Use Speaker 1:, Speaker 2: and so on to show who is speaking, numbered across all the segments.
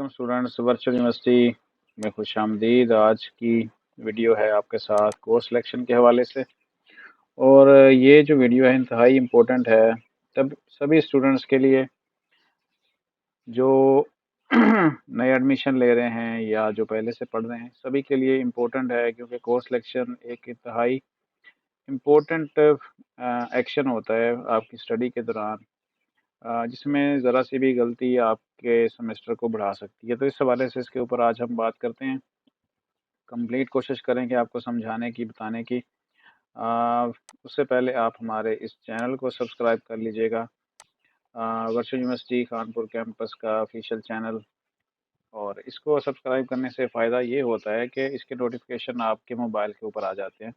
Speaker 1: Students, virtual university में खुशामदीद। आज की वीडियो है आपके साथ कोर्स सिलेक्शन के हवाले से, और ये जो वीडियो है इंतहाई इम्पोर्टेंट है तब सभी स्टूडेंट्स के लिए जो नए एडमिशन ले रहे हैं या जो पहले से पढ़ रहे हैं, सभी के लिए इम्पोर्टेंट है, क्योंकि कोर्स सिलेक्शन एक इंतहाई इम्पोर्टेंट एक्शन होता है आपकी स्टडी के दौरान, जिसमें ज़रा सी भी गलती आपके सेमेस्टर को बढ़ा सकती है। तो इस हवाले से इसके ऊपर आज हम बात करते हैं। कंप्लीट कोशिश करेंगे आपको समझाने की, बताने की। आ, उससे पहले आप हमारे इस चैनल को सब्सक्राइब कर लीजिएगा, वर्चुअल यूनिवर्सिटी कानपुर कैंपस का ऑफिशियल चैनल। और इसको सब्सक्राइब करने से फ़ायदा ये होता है कि इसके नोटिफिकेशन आपके मोबाइल के ऊपर आ जाते हैं।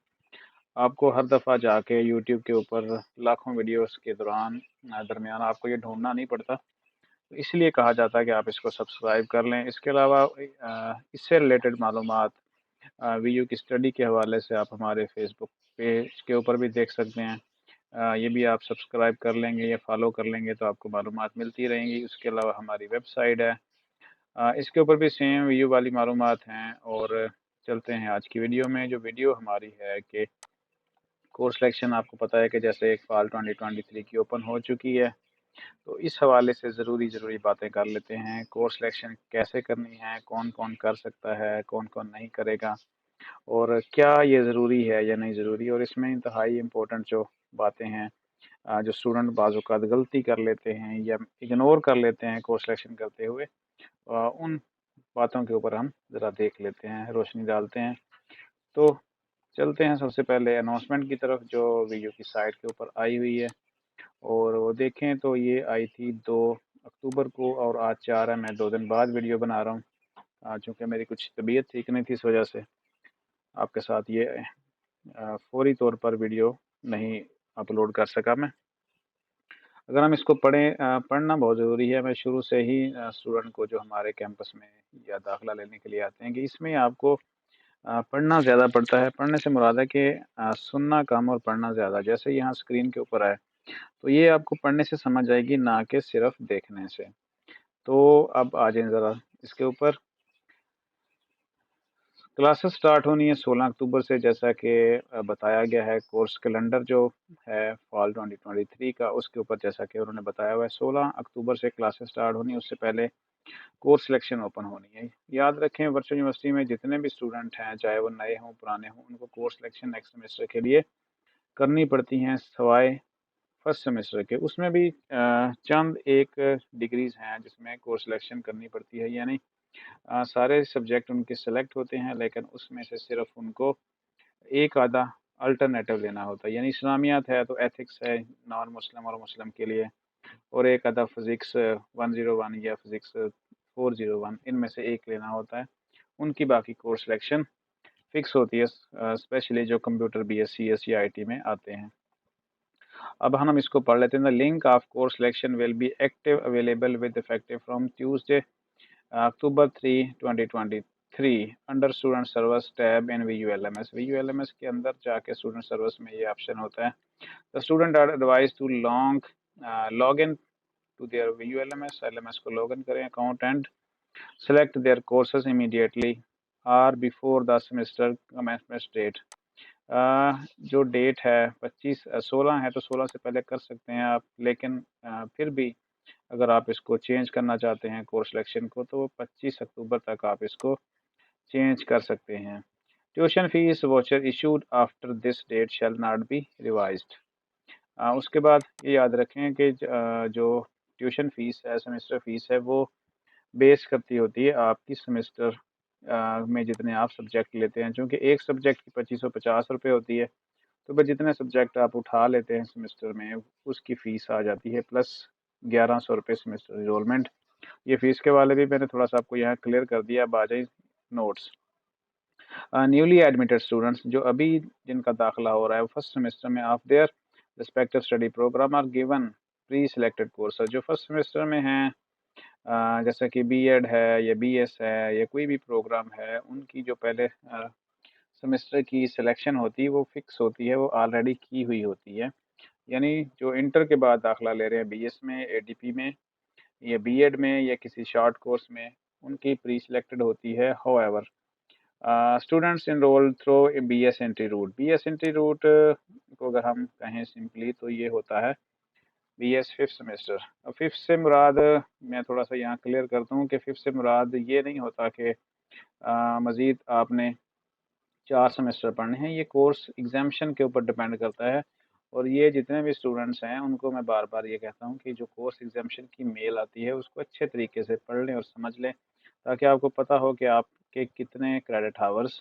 Speaker 1: आपको हर दफ़ा जाके यूट्यूब के ऊपर लाखों वीडियोस के दरमियान आपको ये ढूंढना नहीं पड़ता। तो इसलिए कहा जाता है कि आप इसको सब्सक्राइब कर लें। इसके अलावा इससे रिलेटेड मालूमात वीयू की स्टडी के हवाले से आप हमारे फेसबुक पेज के ऊपर भी देख सकते हैं। ये भी आप सब्सक्राइब कर लेंगे या फॉलो कर लेंगे तो आपको मालूमात मिलती रहेंगी। उसके अलावा हमारी वेबसाइट है, इसके ऊपर भी सेम वीयू वाली मालूमात हैं। और चलते हैं आज की वीडियो में। जो वीडियो हमारी है कि कोर्स सिलेक्शन, आपको पता है कि जैसे एक फाल 2023 की ओपन हो चुकी है, तो इस हवाले से ज़रूरी बातें कर लेते हैं। कोर्स सिलेक्शन कैसे करनी है, कौन कौन कर सकता है, कौन कौन नहीं करेगा, और क्या ये ज़रूरी है या नहीं ज़रूरी। और इसमें इंतहाई इम्पोर्टेंट जो बातें हैं, जो स्टूडेंट बाज़ औक़ात गलती कर लेते हैं या इग्नोर कर लेते हैं कोर्स सिलेक्शन करते हुए, उन बातों के ऊपर हम ज़रा देख लेते हैं, रोशनी डालते हैं। तो चलते हैं सबसे पहले अनाउंसमेंट की तरफ, जो वीडियो की साइट के ऊपर आई हुई है। और वो देखें तो ये आई थी 2 अक्टूबर को, और आज 4 है। मैं 2 दिन बाद वीडियो बना रहा हूँ, चूँकि मेरी कुछ तबीयत ठीक नहीं थी, इस वजह से आपके साथ ये फौरी तौर पर वीडियो नहीं अपलोड कर सका मैं। अगर हम इसको पढ़ना बहुत ज़रूरी है। मैं शुरू से ही स्टूडेंट को जो हमारे कैंपस में या दाखिला लेने के लिए आते हैं कि इसमें आपको पढ़ना ज़्यादा पड़ता है। पढ़ने से मुराद है कि सुनना कम और पढ़ना ज़्यादा। जैसे यहाँ स्क्रीन के ऊपर है, तो ये आपको पढ़ने से समझ आएगी, ना कि सिर्फ देखने से। तो अब आ जाएं ज़रा इसके ऊपर। क्लासेस स्टार्ट होनी है 16 अक्टूबर से, जैसा कि बताया गया है। कोर्स कैलेंडर जो है फॉल 2023 का, उसके ऊपर जैसा कि उन्होंने बताया हुआ है 16 अक्टूबर से क्लासेस स्टार्ट होनी है। उससे पहले कोर्स सिलेक्शन ओपन होनी है। याद रखें, वर्चुअल यूनिवर्सिटी में जितने भी स्टूडेंट हैं, चाहे वो नए हों पुराने हों, उनको कोर्स सिलेक्शन नेक्स्ट सेमेस्टर के लिए करनी पड़ती हैं, सवाए फर्स्ट सेमेस्टर के। उसमें भी चंद एक डिग्रीज़ हैं जिसमें कोर्स सिलेक्शन करनी पड़ती है, यानी सारे सब्जेक्ट उनके सेलेक्ट होते हैं, लेकिन उसमें से सिर्फ उनको एक आधा अल्टरनेटिव लेना होता है। यानी इस्लामियात है तो एथिक्स है नॉन मुस्लिम और मुस्लिम के लिए, और एक आधा फिज़िक्स 101 या फिज़िक्स 401, इनमें से एक लेना होता है। उनकी बाकी कोर्स सिलेक्शन फिक्स होती है, स्पेशली जो कंप्यूटर बीएससी या आईटी में आते हैं। अब हम इसको पढ़ लेते हैं। The link of course selection will be active available with effective from Tuesday October 3, 2023 under student service tab in VULMS। VULMS के अंदर जाके स्टूडेंट सर्विस में ये ऑप्शन होता है। The student are advise to log in to their VULMS। LMS को log in करें account and select their courses immediately और before the semester commencement date. जो डेट है 16 है, तो 16 से पहले कर सकते हैं आप, लेकिन फिर भी अगर आप इसको चेंज करना चाहते हैं कोर्स सिलेक्शन को, तो 25 अक्टूबर तक आप इसको चेंज कर सकते हैं। Tuition fee voucher issued after this date shall not be revised. उसके बाद ये याद रखें कि जो ट्यूशन फीस है, सेमेस्टर फीस है, वो बेस करती होती है आपकी सेमेस्टर में जितने आप सब्जेक्ट लेते हैं। चूँकि एक सब्जेक्ट की 2550 रुपये होती है, तो फिर जितने सब्जेक्ट आप उठा लेते हैं सेमेस्टर में, उसकी फ़ीस आ जाती है प्लस 1100 रुपये सेमेस्टर इनरोलमेंट। ये फ़ीस के वाले भी मैंने थोड़ा सा आपको यहाँ क्लियर कर दिया। अब आ जाए नोट्स। न्यूली एडमिटेड स्टूडेंट्स, जो अभी जिनका दाखिला हो रहा है फर्स्ट सेमेस्टर में, of their respective study programme are given pre selected course. जो फर्स्ट सेमेस्टर में हैं, जैसा कि बीएड है या बीएस है या कोई भी प्रोग्राम है, उनकी जो पहले सेमेस्टर की सिलेक्शन होती है वो फिक्स होती है, वो ऑलरेडी की हुई होती है। यानी जो इंटर के बाद दाखिला ले रहे हैं बीएस में, एडीपी में या बीएड में या किसी शॉर्ट कोर्स में, उनकी प्री सिलेक्टेड होती है। However students enrol through BS entry route. BS entry route को अगर हम कहें सिंपली तो ये होता है BS फिफ्थ सेमेस्टर। अब फिफ्थ से मुराद मैं थोड़ा सा यहाँ क्लियर करता हूँ कि फिफ्थ से मुराद ये नहीं होता कि मज़ीद आपने 4 सेमेस्टर पढ़ने हैं। ये कोर्स एग्जामेशन के ऊपर डिपेंड करता है, और ये जितने भी स्टूडेंट्स हैं उनको मैं बार बार ये कहता हूँ कि जो कोर्स एग्जामेशन की मेल आती है उसको अच्छे तरीके से पढ़ लें और समझ लें, ताकि आपको पता हो कि आपके कितने क्रेडिट आवर्स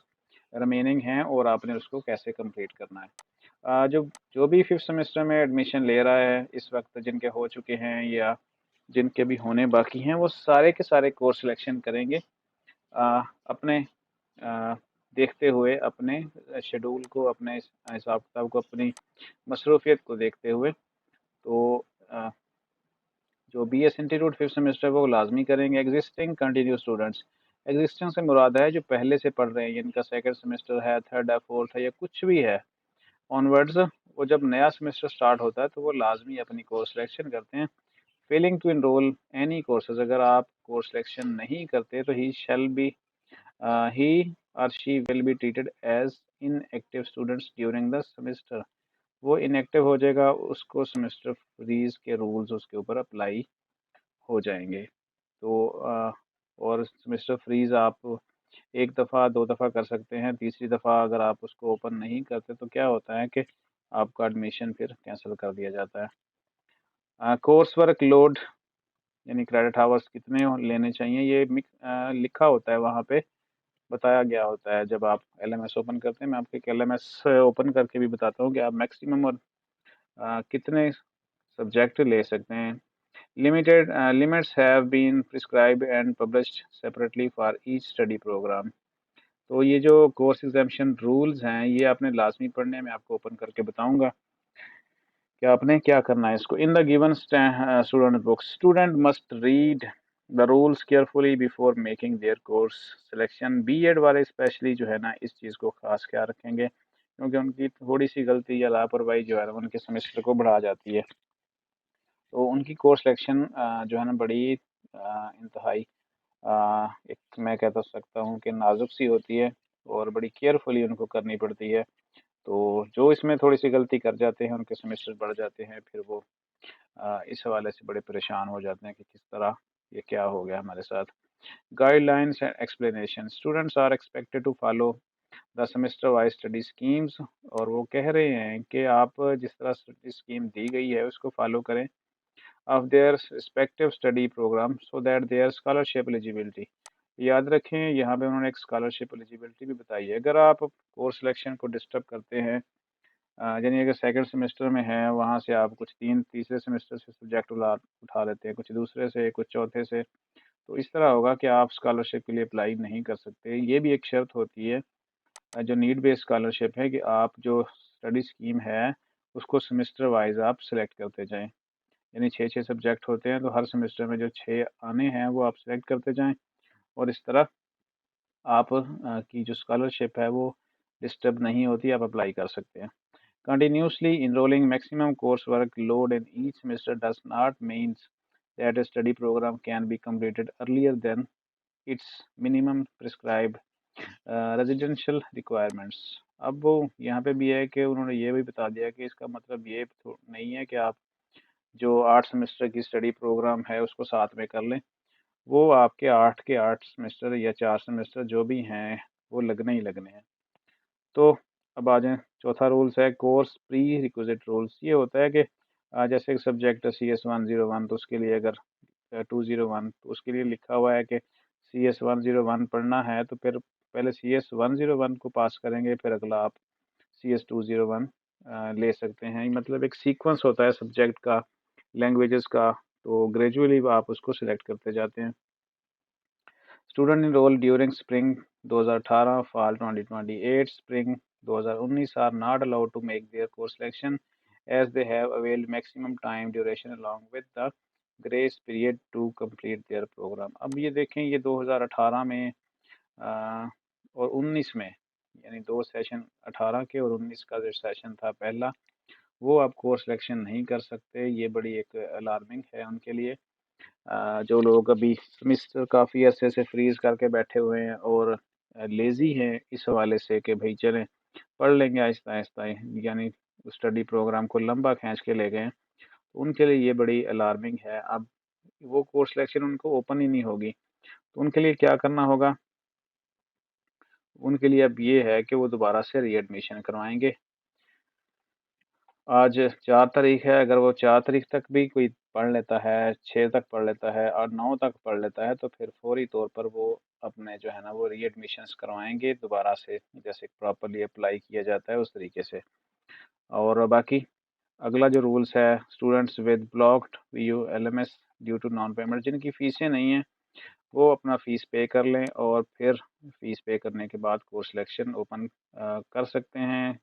Speaker 1: रिमेनिंग हैं और आपने उसको कैसे कंप्लीट करना है। जो जो भी फिफ्थ सेमेस्टर में एडमिशन ले रहा है इस वक्त, जिनके हो चुके हैं या जिनके भी होने बाकी हैं, वो सारे के सारे कोर्स सिलेक्शन करेंगे अपने देखते हुए, अपने शेड्यूल को, अपने हिसाब किताब को, अपनी मसरूफियत को देखते हुए। तो अ, जो BS इंस्टीट्यूट फिफ्थ सेमेस्टर वो लाजमी करेंगे। एग्जिस्टिंग कंटिन्यू स्टूडेंट्स, एग्जिस्टिंग से मुराद है जो पहले से पढ़ रहे हैं, जिनका सेकंड सेमेस्टर है, थर्ड है, फोर्थ है, या कुछ भी है ऑनवर्ड्स, वो जब नया सेमेस्टर स्टार्ट होता है तो वो लाजमी अपनी कोर्स सिलेक्शन करते हैं। Failing to enrol any courses, अगर आप कोर्स सिलेक्शन नहीं करते तो he or she will be treated as inactive students during the semester। वो इनएक्टिव हो जाएगा, उसको सेमेस्टर फ्रीज के रूल्स उसके ऊपर अप्लाई हो जाएंगे। तो और सेमेस्टर फ्रीज आप एक दफ़ा दो दफ़ा कर सकते हैं, तीसरी दफ़ा अगर आप उसको ओपन नहीं करते तो क्या होता है कि आपका एडमिशन फिर कैंसिल कर दिया जाता है। कोर्स वर्क लोड यानी क्रेडिट आवर्स कितने लेने चाहिए, ये लिखा होता है वहाँ पे, बताया गया होता है। जब आप LMS ओपन करते हैं, मैं आपको एक LMS ओपन करके भी बताता हूँ कि आप मैक्सिमम और कितने सब्जेक्ट ले सकते हैं। Limited limits have been prescribed and published separately for each study programme. तो ये जो कोर्स एग्जामिशन रूल्स हैं ये आपने लाजमी पढ़ने हैं, मैं आपको ओपन करके बताऊंगा कि आपने क्या करना है इसको। In the given student books, student must read the rules carefully before making their course selection. B.Ed वाले स्पेशली जो है ना इस चीज़ को खास ख्याल रखेंगे, क्योंकि उनकी थोड़ी सी गलती या लापरवाही जो है ना उनके सेमेस्टर को बढ़ा जाती है। तो उनकी कोर्स सिलेक्शन जो है ना बड़ी इंतहाई एक मैं कहता सकता हूँ कि नाजुक सी होती है, और बड़ी केयरफुली उनको करनी पड़ती है। तो जो इसमें थोड़ी सी गलती कर जाते हैं उनके सेमेस्टर बढ़ जाते हैं, फिर वो इस हवाले से बड़े परेशान हो जाते हैं कि किस तरह ये क्या हो गया हमारे साथ। Guidelines and explanation, students are expected to follow the semester wise study schemes. और वो कह रहे हैं कि आप जिस तरह स्टडी स्कीम दी गई है उसको फॉलो करें of their respective study program so that their scholarship eligibility। याद रखें यहाँ पे उन्होंने एक स्कॉलरशिप एलिजिबिलिटी भी बताई है। अगर आप कोर्स सिलेक्शन को डिस्टर्ब करते हैं, यानी अगर सेकंड सेमेस्टर में है वहाँ से आप कुछ तीसरे सेमेस्टर से सब्जेक्ट उठा लेते हैं, कुछ दूसरे से, कुछ चौथे से, तो इस तरह होगा कि आप स्कॉलरशिप के लिए अप्लाई नहीं कर सकते। ये भी एक शर्त होती है जो नीड बेस्ड स्कॉलरशिप है, कि आप जो स्टडी स्कीम है उसको सेमेस्टर वाइज आप सिलेक्ट करते जाएं। यानी 6-6 सब्जेक्ट होते हैं, तो हर सेमेस्टर में जो 6 आने हैं वो आप सिलेक्ट करते जाएं, और इस तरह आप की जो स्कॉलरशिप है वो डिस्टर्ब नहीं होती, आप अप्लाई कर सकते हैं। Continuously enrolling maximum course work load in each semester does not means that a study program can be completed earlier than its minimum prescribed residential requirements. अब वो यहाँ पे भी है कि उन्होंने ये भी बता दिया कि इसका मतलब ये नहीं है कि आप जो 8 सेमेस्टर की स्टडी प्रोग्राम है उसको साथ में कर लें। वो आपके 8 के 8 सेमेस्टर या 4 सेमेस्टर जो भी हैं वो लगने ही लगने हैं। तो अब आ जाएँ, चौथा रूल्स है कोर्स प्री रिक्विजिट रूल्स। ये होता है कि जैसे एक सब्जेक्ट है CS 101, तो उसके लिए अगर 201, तो उसके लिए लिखा हुआ है कि CS 101 पढ़ना है तो फिर पहले CS 101 को पास करेंगे, फिर अगला आप CS 201 ले सकते हैं। मतलब एक सीक्वेंस होता है सब्जेक्ट का, लैंग्वेजेस का, तो ग्रेजुअली आप उसको सिलेक्ट करते जाते हैं। Student enrol during spring 2018, fall 2028, spring 2019 are not allowed to make their course selection as they have availed maximum time duration along with the grace period to complete their programme. अब ये देखें, ये 2018 में और 19 में, यानी दो सेशन, 18 के और 19 का जो सेशन था पहला, वो आप कोर्स सिलेक्शन नहीं कर सकते। ये बड़ी एक अलार्मिंग है उनके लिए। जो लोग अभी सेमेस्टर काफ़ी अरसे से फ्रीज करके बैठे हुए हैं और लेज़ी हैं इस हवाले से कि भाई चलें पढ़ लेंगे आहिस्ता आहिस्ता, यानी स्टडी प्रोग्राम को लंबा खींच के ले गए, तो उनके लिए ये बड़ी अलार्मिंग है। अब वो कोर्स सिलेक्शन उनको ओपन ही नहीं होगी, तो उनके लिए क्या करना होगा? उनके लिए अब ये है कि वो दोबारा से रीएडमिशन करवाएंगे। आज 4 तारीख है, अगर वो 4 तारीख तक भी कोई पढ़ लेता है, 6 तक पढ़ लेता है और 9 तक पढ़ लेता है, तो फिर फौरी तौर पर वो अपने जो है ना वो रीएडमिशन्स करवाएंगे दोबारा से, जैसे प्रॉपरली अप्लाई किया जाता है उस तरीके से। और बाकी अगला जो रूल्स है, students with blocked VU LMS due to non payment, जिनकी फीसें नहीं हैं वो अपना फ़ीस पे कर लें और फिर फ़ीस पे करने के बाद कोर्स सिलेक्शन ओपन कर सकते हैं।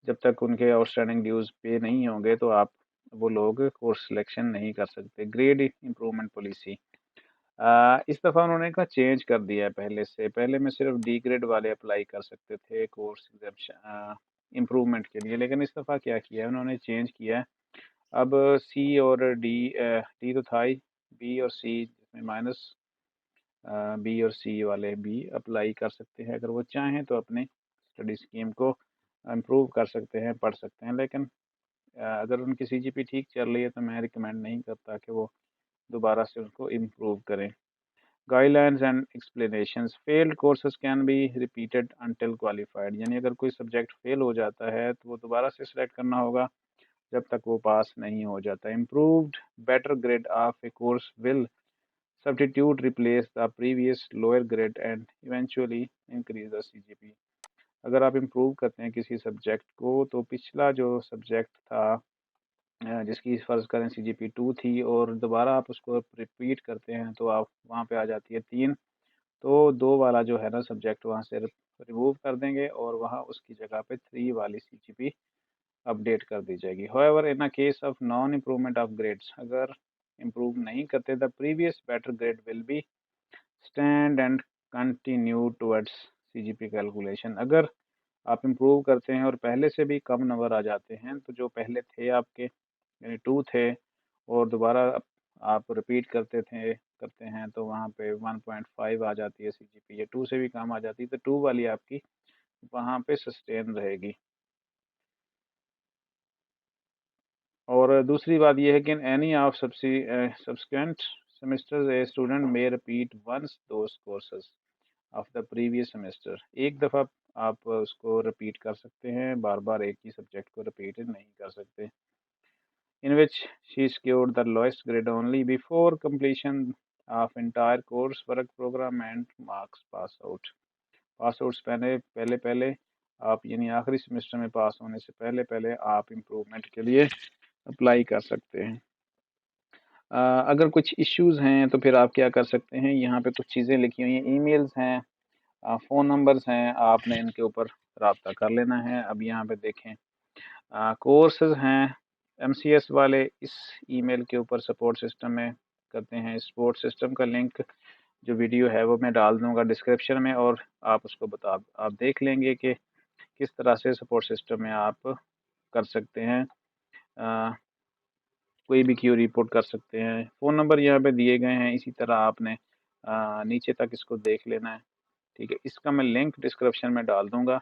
Speaker 1: जब तक उनके आउटस्टैंडिंग ड्यूज़ पे नहीं होंगे तो आप वो लोग कोर्स सिलेक्शन नहीं कर सकते। ग्रेड इम्प्रूवमेंट पॉलिसी इस दफ़ा उन्होंने का चेंज कर दिया है पहले से। पहले में सिर्फ डी ग्रेड वाले अप्लाई कर सकते थे कोर्स एग्जामेशन इम्प्रूवमेंट के लिए, लेकिन इस दफ़ा क्या किया है उन्होंने, चेंज किया है। अब सी और डी, डी तो था ही, बी और सी जिसमें माइनस बी और सी वाले भी अप्लाई कर सकते हैं अगर वो चाहें तो अपने स्टडी स्कीम को इम्प्रूव कर सकते हैं, पढ़ सकते हैं। लेकिन अगर उनकी सीजीपी ठीक चल रही है तो मैं रिकमेंड नहीं करता कि वो दोबारा से उसको इम्प्रूव करें। Guidelines and explanations, failed courses can be repeated until qualified, यानी अगर कोई सब्जेक्ट फेल हो जाता है तो वो दोबारा से सिलेक्ट करना होगा जब तक वो पास नहीं हो जाता। Improved better grade of A course will substitute replace the previous lower grade and eventually increase the CGP। अगर आप इम्प्रूव करते हैं किसी सब्जेक्ट को तो पिछला जो सब्जेक्ट था जिसकी फ़र्ज़ करें सीजीपी 2 थी और दोबारा आप उसको रिपीट करते हैं तो आप वहाँ पे आ जाती है 3, तो 2 वाला जो है ना सब्जेक्ट वहाँ से रिमूव कर देंगे और वहाँ उसकी जगह पे 3 वाली सीजीपी अपडेट कर दी जाएगी। However in a case of non improvement of grades, अगर इम्प्रूव नहीं करते the previous better grade will be stand and continue towards CGP calculation. अगर आप इम्प्रूव करते हैं और पहले से भी कम नंबर आ जाते हैं तो जो पहले थे आपके यानी 2 थे और दोबारा आप रिपीट करते हैं तो वहाँ पे 1.5 आ जाती है सीजीपी, या 2 से भी कम आ जाती है तो 2 वाली आपकी वहाँ पे सस्टेन रहेगी। और दूसरी बात यह है कि in any of subsequent semesters a student may repeat once those courses of the previous semester. एक दफ़ा आप उसको रिपीट कर सकते हैं, बार बार एक ही सब्जेक्ट को रिपीट नहीं कर सकते। In which she secured the lowest grade only before completion of entire course work program and marks pass out. Pass outs पहले पहले पहले आप यानी आखिरी सेमेस्टर में पास होने से पहले पहले आप इम्प्रूवमेंट के लिए अप्लाई कर सकते हैं। अगर कुछ इश्यूज़ हैं तो फिर आप क्या कर सकते हैं, यहाँ पे कुछ चीज़ें लिखी हुई हैं, ईमेल्स हैं, फ़ोन नंबर्स हैं, आपने इनके ऊपर रब्ता कर लेना है। अब यहाँ पे देखें कोर्सेज़ हैं एमसीएस वाले, इस ईमेल के ऊपर सपोर्ट सिस्टम में करते हैं। सपोर्ट सिस्टम का लिंक जो वीडियो है वो मैं डाल दूँगा डिस्क्रिप्शन में और आप उसको आप देख लेंगे कि किस तरह से सपोर्ट सिस्टम में आप कर सकते हैं, कोई भी क्यू रिपोर्ट कर सकते हैं। फ़ोन नंबर यहाँ पे दिए गए हैं, इसी तरह आपने नीचे तक इसको देख लेना है। ठीक है, इसका मैं लिंक डिस्क्रिप्शन में डाल दूँगा।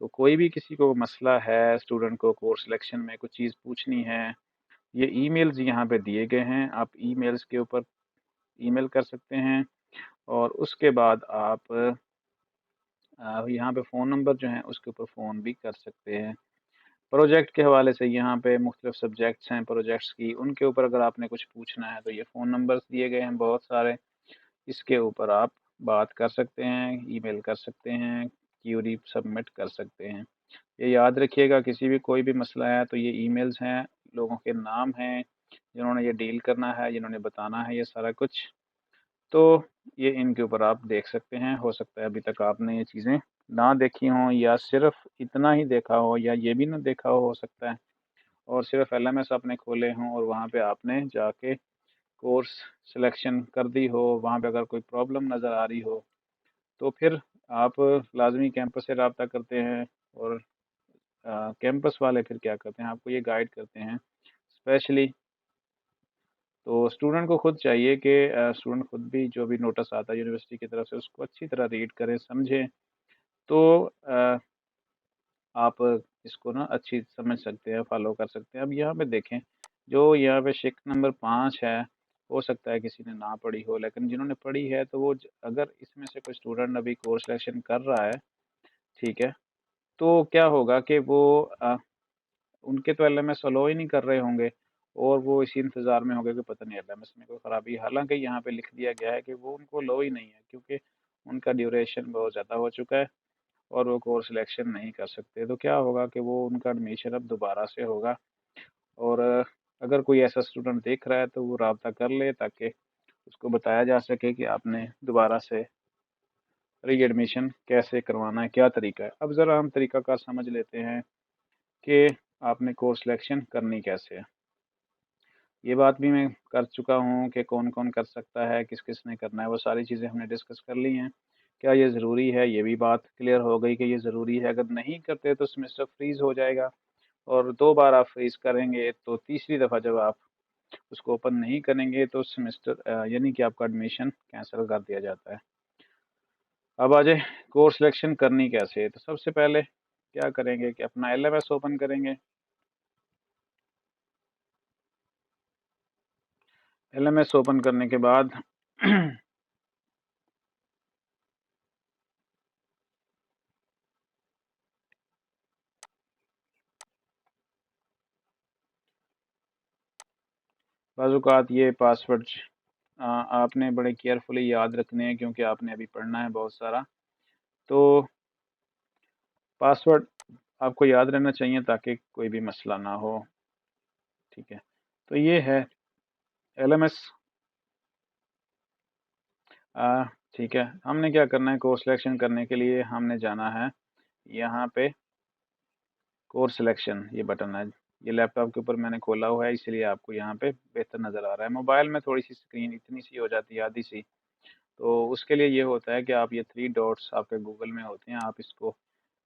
Speaker 1: तो कोई भी किसी को मसला है, स्टूडेंट को कोर्स सिलेक्शन में कुछ चीज़ पूछनी है, ये ईमेल्स यहाँ पे दिए गए हैं, आप ईमेल्स के ऊपर ईमेल कर सकते हैं और उसके बाद आप यहाँ पे फ़ोन नंबर जो है उसके ऊपर फ़ोन भी कर सकते हैं। प्रोजेक्ट के हवाले से यहाँ पे मुख्तलिफ सब्जेक्ट्स हैं प्रोजेक्ट्स की, उनके ऊपर अगर आपने कुछ पूछना है तो ये फ़ोन नंबर्स दिए गए हैं बहुत सारे, इसके ऊपर आप बात कर सकते हैं, ईमेल कर सकते हैं, क्यूरी सबमिट कर सकते हैं। ये याद रखिएगा किसी भी कोई भी मसला है तो ये ईमेल्स हैं, लोगों के नाम हैं जिन्होंने ये डील करना है, जिन्होंने बताना है ये सारा कुछ, तो ये इनके ऊपर आप देख सकते हैं। हो सकता है अभी तक आपने ये चीज़ें ना देखी हों या सिर्फ इतना ही देखा हो या ये भी ना देखा हो सकता है, और सिर्फ एलएमएस आपने खोले हों और वहाँ पे आपने जाके कोर्स सिलेक्शन कर दी हो, वहाँ पे अगर कोई प्रॉब्लम नज़र आ रही हो तो फिर आप लाजमी कैंपस से रब्ता करते हैं और कैंपस वाले फिर क्या करते हैं, आपको ये गाइड करते हैं। स्पेशली तो स्टूडेंट को खुद चाहिए कि स्टूडेंट खुद भी जो भी नोटिस आता है यूनिवर्सिटी की तरफ से उसको अच्छी तरह रीड करें, समझें। तो आप इसको ना अच्छी समझ सकते हैं, फॉलो कर सकते हैं। अब यहाँ पे देखें, जो यहाँ पे शिक नंबर 5 है, हो सकता है किसी ने ना पढ़ी हो, लेकिन जिन्होंने पढ़ी है तो वो अगर इसमें से कोई स्टूडेंट अभी कोर्स सिलेक्शन कर रहा है, ठीक है, तो क्या होगा कि वो उनके तो एलएमएस अलो ही नहीं कर रहे होंगे, और वो इसी इंतज़ार में होंगे कि पता नहीं एलएमएस में कोई ख़राबी। हालांकि यहाँ पे लिख दिया गया है कि वो उनको लो ही नहीं है, क्योंकि उनका ड्यूरेशन बहुत ज़्यादा हो चुका है और वो कोर्स सिलेक्शन नहीं कर सकते। तो क्या होगा कि वो उनका एडमिशन अब दोबारा से होगा। और अगर कोई ऐसा स्टूडेंट देख रहा है तो वो रब्ता कर ले, ताकि उसको बताया जा सके कि आपने दोबारा से री एडमिशन कैसे करवाना है, क्या तरीका है। अब ज़रा हम तरीकाकार समझ लेते हैं कि आपने कोर्स सिलेक्शन करनी कैसे है। ये बात भी मैं कर चुका हूँ कि कौन कौन कर सकता है, किस किस ने करना है, वो सारी चीज़ें हमने डिस्कस कर ली हैं। क्या ये ज़रूरी है, ये भी बात क्लियर हो गई कि ये ज़रूरी है। अगर नहीं करते तो सेमेस्टर फ्रीज़ हो जाएगा, और 2 बार आप फ्रीज़ करेंगे तो तीसरी दफ़ा जब आप उसको ओपन नहीं करेंगे तो सेमेस्टर यानी कि आपका एडमिशन कैंसिल कर दिया जाता है। अब आ जाए कोर्स सिलेक्शन करनी कैसे है। तो सबसे पहले क्या करेंगे कि अपना एलएमएस ओपन करेंगे। एलएमएस ओपन करने के बाद बाज़-औक़ात ये पासवर्ड आपने बड़े केयरफुली याद रखने हैं, क्योंकि आपने अभी पढ़ना है बहुत सारा। तो पासवर्ड आपको याद रहना चाहिए ताकि कोई भी मसला ना हो, ठीक है। तो ये है एलएमएस, अ, ठीक है। हमने क्या करना है, कोर्स सिलेक्शन करने के लिए हमने जाना है यहाँ पे कोर्स सिलेक्शन, ये बटन है। ये लैपटॉप के ऊपर मैंने खोला हुआ है, इसलिए आपको यहाँ पे बेहतर नज़र आ रहा है। मोबाइल में थोड़ी सी स्क्रीन इतनी सी हो जाती है, आधी सी। तो उसके लिए ये होता है कि आप ये 3 डॉट्स आपके गूगल में होते हैं, आप इसको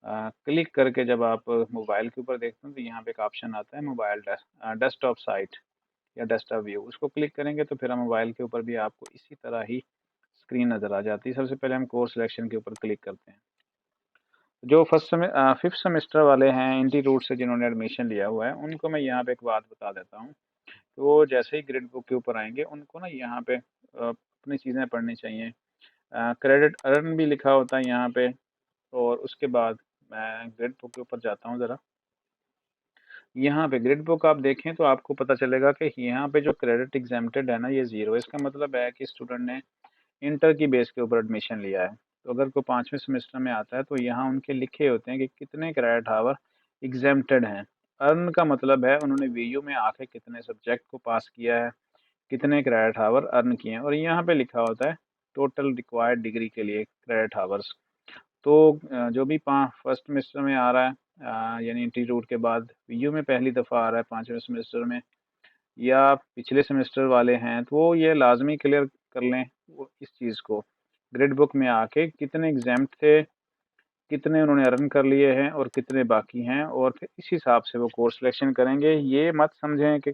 Speaker 1: क्लिक करके जब आप मोबाइल के ऊपर देखते हैं तो यहाँ पे एक ऑप्शन आता है मोबाइल डेस्कटॉप साइट या डेस्कटॉप व्यू। उसको क्लिक करेंगे तो फिर हम मोबाइल के ऊपर भी आपको इसी तरह ही स्क्रीन नज़र आ जाती है। सबसे पहले हम कोर्स सिलेक्शन के ऊपर क्लिक करते हैं। जो फिफ्थ सेमेस्टर वाले हैं इंटी रूट से, जिन्होंने एडमिशन लिया हुआ है, उनको मैं यहाँ पे एक बात बता देता हूँ। तो जैसे ही ग्रेड बुक के ऊपर आएंगे, उनको ना यहाँ पे अपनी चीज़ें पढ़नी चाहिए। क्रेडिट अर्न भी लिखा होता है यहाँ पे। और उसके बाद मैं ग्रेड बुक के ऊपर जाता हूँ ज़रा। यहाँ पे ग्रेड बुक आप देखें तो आपको पता चलेगा कि यहाँ पे जो क्रेडिट एग्जेम्प्टेड है ना, ये 0। इसका मतलब है कि स्टूडेंट ने इंटर की बेस के ऊपर एडमिशन लिया है। तो अगर कोई 5वें सेमेस्टर में आता है तो यहाँ उनके लिखे होते हैं कि कितने क्रेडिट आवर एग्जेम्प्टेड हैं। अर्न का मतलब है उन्होंने वीयू में आके कितने सब्जेक्ट को पास किया है, कितने क्रेडिट आवर अर्न किए हैं। और यहाँ पे लिखा होता है टोटल रिक्वायर्ड डिग्री के लिए क्रेडिट आवर्स। तो जो भी फर्स्ट सेमेस्टर में आ रहा है, यानी इंस्टीट्यूट के बाद वीयू में पहली दफ़ा आ रहा है 5वें सेमेस्टर में, या पिछले सेमेस्टर वाले हैं, तो वो ये लाजमी क्लियर कर लें वो इस चीज़ को, ग्रेड बुक में आके कितने एग्जाम्प्ट थे, कितने उन्होंने अर्न कर लिए हैं और कितने बाकी हैं, और फिर इस हिसाब से वो कोर्स सिलेक्शन करेंगे। ये मत समझें कि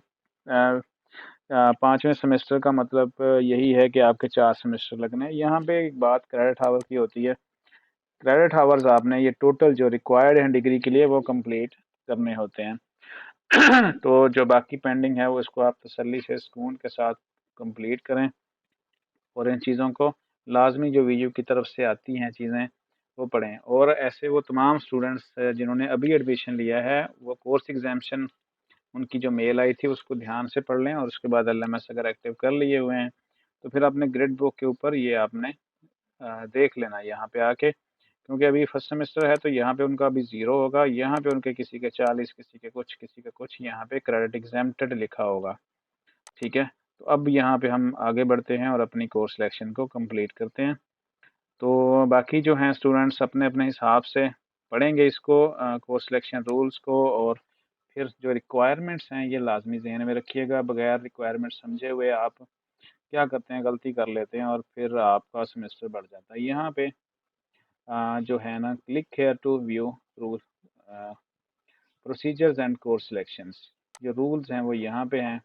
Speaker 1: 5वें सेमेस्टर का मतलब यही है कि आपके 4 सेमेस्टर लगने हैं। यहाँ पे एक बात क्रेडिट आवर की होती है। क्रेडिट आवर्स आपने ये टोटल जो रिक्वायर्ड हैं डिग्री के लिए वो कंप्लीट करने होते हैं। तो जो बाकी पेंडिंग है वो इसको आप तसल्ली से सुकून के साथ कंप्लीट करें, और इन चीज़ों को लाजमी जो वीयू की तरफ से आती हैं चीज़ें वो पढ़ें। और ऐसे वो तमाम स्टूडेंट्स जिन्होंने अभी एडमिशन लिया है, वो कोर्स एग्जामेशन उनकी जो मेल आई थी उसको ध्यान से पढ़ लें, और उसके बाद एलएमएस अगर एक्टिव कर लिए हुए हैं तो फिर अपने ग्रेड बुक के ऊपर ये आपने देख लेना यहाँ पे आके। क्योंकि अभी फर्स्ट सेमेस्टर है तो यहाँ पे उनका अभी 0 होगा, यहाँ पे उनके किसी के 40, किसी के कुछ, किसी का कुछ, यहाँ पे क्रेडिट एग्जेम्प्टेड लिखा होगा, ठीक है। तो अब यहाँ पे हम आगे बढ़ते हैं और अपनी कोर्स सिलेक्शन को कंप्लीट करते हैं। तो बाकी जो हैं स्टूडेंट्स अपने अपने हिसाब से पढ़ेंगे इसको, कोर्स सिलेक्शन रूल्स को, और फिर जो रिक्वायरमेंट्स हैं ये लाजमी जहन में रखिएगा। बगैर रिक्वायरमेंट समझे हुए आप क्या करते हैं, गलती कर लेते हैं और फिर आपका सेमेस्टर बढ़ जाता है। यहाँ पे जो है ना, click here to view rule procedures and course selections, जो रूल्स हैं वो यहाँ पे हैं।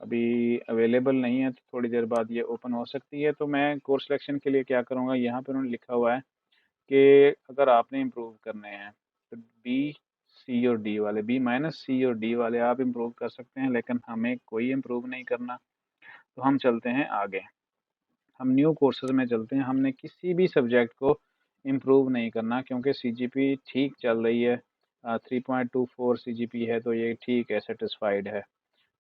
Speaker 1: अभी अवेलेबल नहीं है, तो थोड़ी देर बाद ये ओपन हो सकती है। तो मैं कोर्स सिलेक्शन के लिए क्या करूँगा, यहाँ पर उन्होंने लिखा हुआ है कि अगर आपने इम्प्रूव करने हैं तो बी, सी और डी वाले, बी माइनस सी और डी वाले आप इम्प्रूव कर सकते हैं, लेकिन हमें कोई इम्प्रूव नहीं करना। तो हम चलते हैं आगे, हम न्यू कोर्सेज में चलते हैं। हमने किसी भी सब्जेक्ट को इम्प्रूव नहीं करना, क्योंकि सीजीपी ठीक चल रही है, 3.24 सीजीपी है, तो ये ठीक है, सेटिस्फाइड है।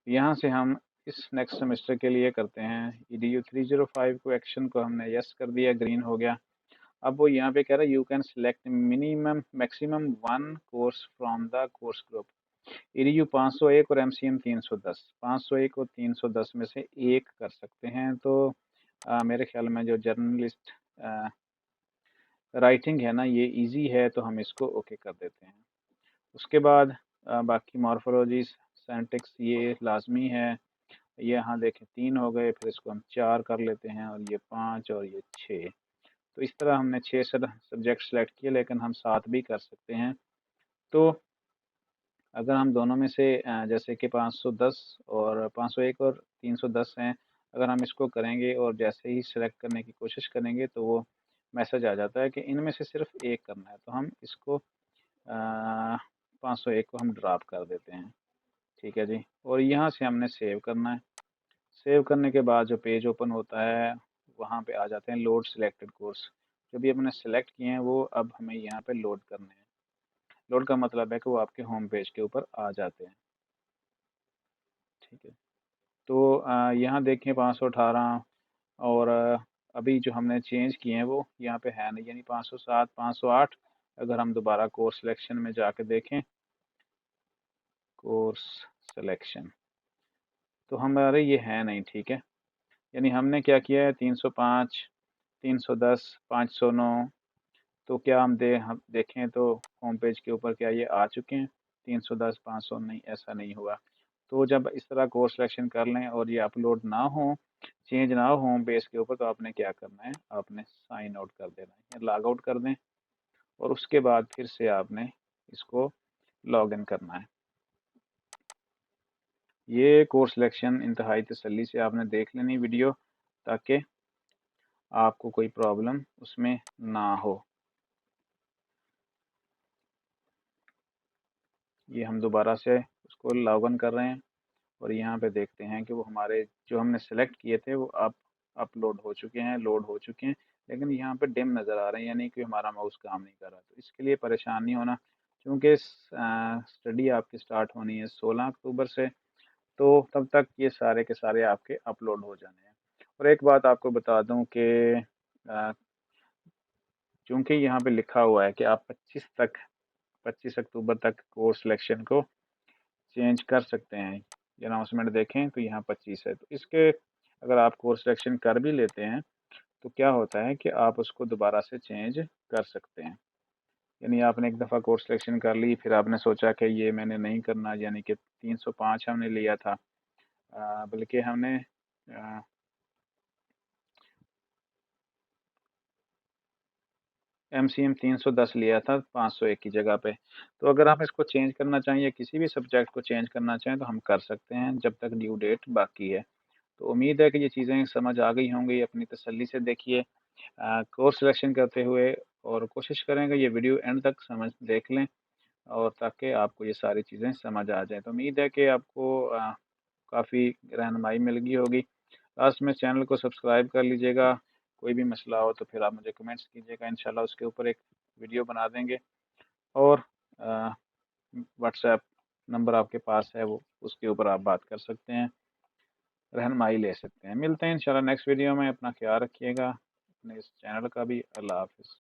Speaker 1: यहाँ से हम इस नेक्स्ट सेमेस्टर के लिए करते हैं EDU 305 को, एक्शन को हमने यस कर दिया, ग्रीन हो गया। अब वो यहाँ पे कह रहा है you can select minimum maximum one course from the course group. EDU 501 और MCM 310, 501 और 310 में से एक कर सकते हैं। तो मेरे ख्याल में जो जर्नलिस्ट राइटिंग है ना, ये इजी है, तो हम इसको ओके कर देते हैं। उसके बाद बाकी मॉर्फोलॉजी, सेंटेक्स ये लाजमी है। ये यहाँ देखें 3 हो गए, फिर इसको हम 4 कर लेते हैं, और ये 5 और ये 6। तो इस तरह हमने 6 सब्जेक्ट सेलेक्ट किए, लेकिन हम 7 भी कर सकते हैं। तो अगर हम दोनों में से जैसे कि 510 और 501 और 310 हैं, अगर हम इसको करेंगे और जैसे ही सिलेक्ट करने की कोशिश करेंगे, तो वो मैसेज आ जाता है कि इनमें से सिर्फ एक करना है। तो हम इसको 501 को हम ड्रॉप कर देते हैं। ठीक है जी, और यहाँ से हमने सेव करना है। सेव करने के बाद जो पेज ओपन होता है, वहाँ पे आ जाते हैं लोड सिलेक्टेड कोर्स। जो भी हमने सेलेक्ट किए हैं वो अब हमें यहाँ पे लोड करने हैं। लोड का मतलब है कि वो आपके होम पेज के ऊपर आ जाते हैं। ठीक है, तो यहाँ देखें 518, और अभी जो हमने चेंज किए हैं वो यहाँ पे है नहीं, यानी 507, 508। अगर हम दोबारा कोर्स सिलेक्शन में जाके देखें, कोर्स सिलेक्शन, तो हमारे ये है नहीं। ठीक है, यानी हमने क्या किया है, 305, 310, 509। तो क्या हम देखें तो होम पेज के ऊपर क्या ये आ चुके हैं? 310, 500 नहीं, ऐसा नहीं हुआ। तो जब इस तरह कोर्स सिलेक्शन कर लें और ये अपलोड ना हो, चेंज ना हो होम पेज के ऊपर, तो आपने क्या करना है, आपने साइन आउट कर देना है या लॉग आउट कर दें, और उसके बाद फिर से आपने इसको लॉग इन करना है। ये कोर्स सिलेक्शन इंतहाई तसल्ली से आपने देख लेनी वीडियो, ताकि आपको कोई प्रॉब्लम उसमें ना हो। ये हम दोबारा से उसको लॉग इन कर रहे हैं, और यहाँ पे देखते हैं कि वो हमारे जो हमने सेलेक्ट किए थे वो अब अपलोड हो चुके हैं, लोड हो चुके हैं, लेकिन यहाँ पे डिम नज़र आ रहे हैं, यानी कि हमारा माउस काम नहीं कर रहा। तो इसके लिए परेशान नहीं होना, क्योंकि स्टडी आपकी स्टार्ट होनी है 16 अक्टूबर से, तो तब तक ये सारे के सारे आपके अपलोड हो जाने हैं। और एक बात आपको बता दूं कि चूँकि यहाँ पे लिखा हुआ है कि आप 25 अक्टूबर तक कोर्स सिलेक्शन को चेंज कर सकते हैं, ये अनाउंसमेंट देखें तो यहाँ 25 है। तो इसके अगर आप कोर्स सिलेक्शन कर भी लेते हैं, तो क्या होता है कि आप उसको दोबारा से चेंज कर सकते हैं। यानी आपने एक दफ़ा कोर्स सिलेक्शन कर ली, फिर आपने सोचा कि ये मैंने नहीं करना, यानी कि 305 हमने लिया था, बल्कि हमने MCM 310 लिया था 501 की जगह पे। तो अगर आप इसको चेंज करना चाहें या किसी भी सब्जेक्ट को चेंज करना चाहें, तो हम कर सकते हैं जब तक ड्यू डेट बाकी है। तो उम्मीद है कि ये चीज़ें समझ आ गई होंगी। अपनी तसल्ली से देखिए कोर्स सिलेक्शन करते हुए, और कोशिश करेंगे ये वीडियो एंड तक समझ देख लें, और ताकि आपको ये सारी चीज़ें समझ आ जाए। तो उम्मीद है कि आपको काफ़ी रहनुमाई मिल गई होगी। लास्ट में चैनल को सब्सक्राइब कर लीजिएगा। कोई भी मसला हो तो फिर आप मुझे कमेंट्स कीजिएगा, इंशाल्लाह उसके ऊपर एक वीडियो बना देंगे। और व्हाट्सएप नंबर आपके पास है, वो उसके ऊपर आप बात कर सकते हैं, रहनुमाई ले सकते हैं। मिलते हैं इंशाल्लाह नेक्स्ट वीडियो में। अपना ख्याल रखिएगा, अपने इस चैनल का भी। अल्लाह हाफ़िज़।